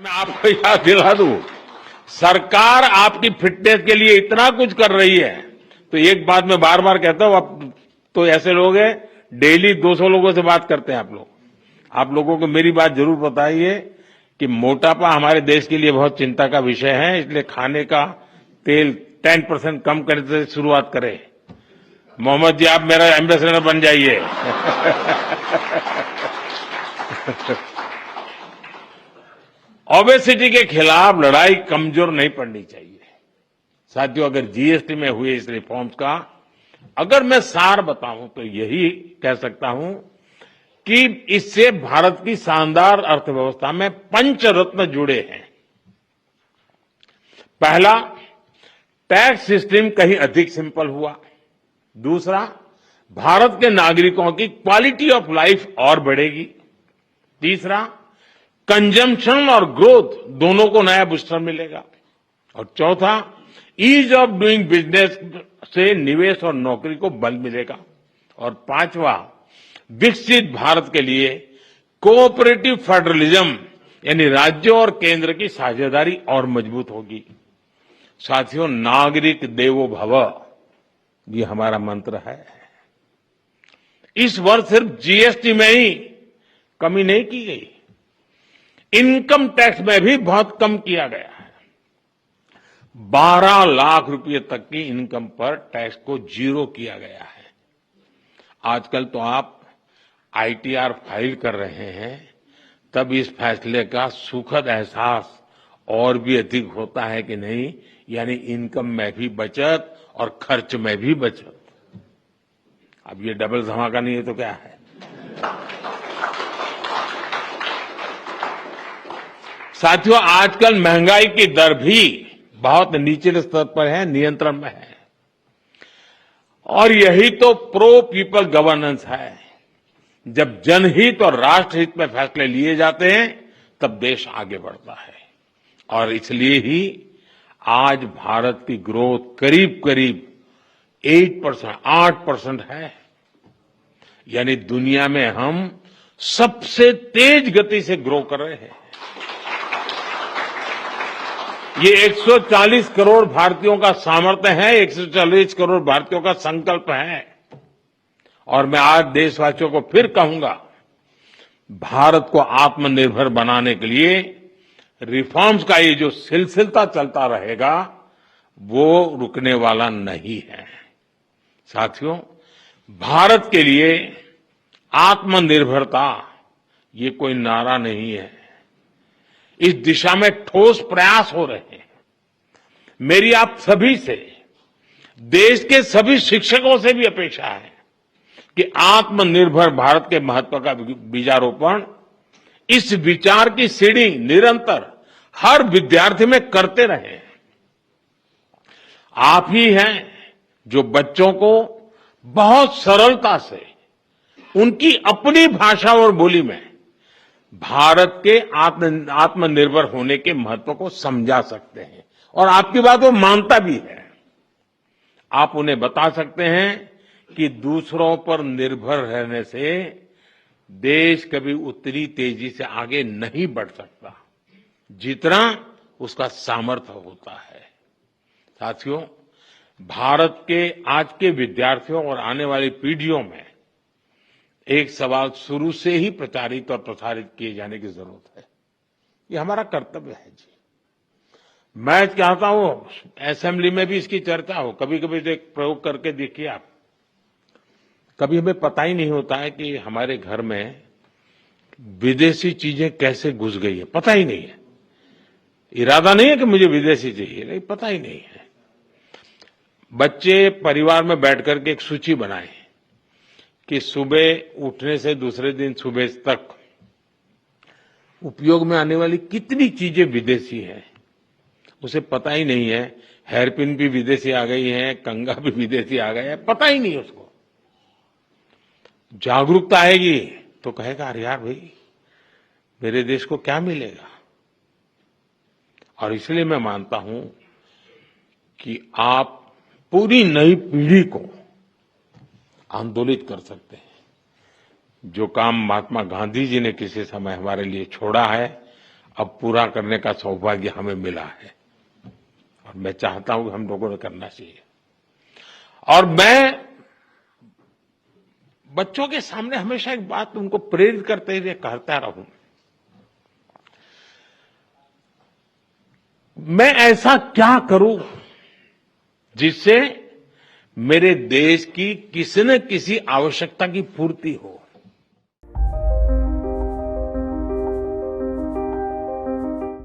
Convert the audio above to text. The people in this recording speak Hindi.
मैं आपको याद दिला दूं, सरकार आपकी फिटनेस के लिए इतना कुछ कर रही है, तो एक बात मैं बार बार कहता हूं, अब तो ऐसे लोग हैं डेली 200 लोगों से बात करते हैं आप लोग। आप लोगों को मेरी बात जरूर बताइए कि मोटापा हमारे देश के लिए बहुत चिंता का विषय है, इसलिए खाने का तेल 10% कम करने से शुरुआत करें। मोहम्मद जी, आप मेरा एम्बेसडर बन जाइए। ओबेसिटी के खिलाफ लड़ाई कमजोर नहीं पड़नी चाहिए। साथियों, अगर जीएसटी में हुए इस रिफॉर्म्स का अगर मैं सार बताऊं तो यही कह सकता हूं कि इससे भारत की शानदार अर्थव्यवस्था में पंचरत्न जुड़े हैं। पहला, टैक्स सिस्टम कहीं अधिक सिंपल हुआ। दूसरा, भारत के नागरिकों की क्वालिटी ऑफ लाइफ और बढ़ेगी। तीसरा, कंजम्पशन और ग्रोथ दोनों को नया बूस्टर मिलेगा। और चौथा, ईज ऑफ डूइंग बिजनेस से निवेश और नौकरी को बल मिलेगा। और पांचवा, विकसित भारत के लिए कोऑपरेटिव फेडरलिज्म यानी राज्यों और केंद्र की साझेदारी और मजबूत होगी। साथियों, नागरिक देवो भव ये हमारा मंत्र है। इस वर्ष सिर्फ जीएसटी में ही कमी नहीं की गई, इनकम टैक्स में भी बहुत कम किया गया है। 12 लाख रुपए तक की इनकम पर टैक्स को जीरो किया गया है। आजकल तो आप आईटीआर फाइल कर रहे हैं, तब इस फैसले का सुखद एहसास और भी अधिक होता है कि नहीं, यानी इनकम में भी बचत और खर्च में भी बचत। अब ये डबल धमाका नहीं है तो क्या है। साथियों, आजकल महंगाई की दर भी बहुत निचले स्तर पर है, नियंत्रण में है। और यही तो प्रो पीपल गवर्नेंस है। जब जनहित और राष्ट्रहित में फैसले लिए जाते हैं तब देश आगे बढ़ता है। और इसलिए ही आज भारत की ग्रोथ करीब करीब 8% है। यानी दुनिया में हम सबसे तेज गति से ग्रो कर रहे हैं। ये 140 करोड़ भारतीयों का सामर्थ्य है, 140 करोड़ भारतीयों का संकल्प है। और मैं आज देशवासियों को फिर कहूंगा, भारत को आत्मनिर्भर बनाने के लिए रिफॉर्म्स का ये जो सिलसिला चलता रहेगा वो रुकने वाला नहीं है। साथियों, भारत के लिए आत्मनिर्भरता ये कोई नारा नहीं है, इस दिशा में ठोस प्रयास हो रहे हैं। मेरी आप सभी से, देश के सभी शिक्षकों से भी अपेक्षा है कि आत्मनिर्भर भारत के महत्व का बीजारोपण, इस विचार की सीढ़ी निरंतर हर विद्यार्थी में करते रहें। आप ही हैं जो बच्चों को बहुत सरलता से उनकी अपनी भाषा और बोली में भारत के आत्मनिर्भर होने के महत्व को समझा सकते हैं। और आपकी बात वो मानता भी है। आप उन्हें बता सकते हैं कि दूसरों पर निर्भर रहने से देश कभी उतनी तेजी से आगे नहीं बढ़ सकता जितना उसका सामर्थ्य होता है। साथियों, भारत के आज के विद्यार्थियों और आने वाली पीढ़ियों में एक सवाल शुरू से ही प्रचारित और प्रसारित किए जाने की जरूरत है। ये हमारा कर्तव्य है जी। मैं चाहता हूं असेंबली में भी इसकी चर्चा हो। कभी कभी तो एक प्रयोग करके देखिए आप। कभी हमें पता ही नहीं होता है कि हमारे घर में विदेशी चीजें कैसे घुस गई है, पता ही नहीं है। इरादा नहीं है कि मुझे विदेशी चाहिए, नहीं, पता ही नहीं है। बच्चे परिवार में बैठ करके एक सूची बनाएं कि सुबह उठने से दूसरे दिन सुबह तक उपयोग में आने वाली कितनी चीजें विदेशी हैं, उसे पता ही नहीं है। हेयरपिन भी विदेशी आ गई है, कंघा भी विदेशी आ गया है, पता ही नहीं उसको। जागरूकता आएगी तो कहेगा, अरे यार भाई, मेरे देश को क्या मिलेगा। और इसलिए मैं मानता हूं कि आप पूरी नई पीढ़ी को आंदोलित कर सकते हैं। जो काम महात्मा गांधी जी ने किसी समय हमारे लिए छोड़ा है, अब पूरा करने का सौभाग्य हमें मिला है और मैं चाहता हूं कि हम लोगों ने करना चाहिए। और मैं बच्चों के सामने हमेशा एक बात उनको प्रेरित करते हुए कहता रहूं, मैं ऐसा क्या करूं जिससे मेरे देश की किसी न किसी आवश्यकता की पूर्ति हो।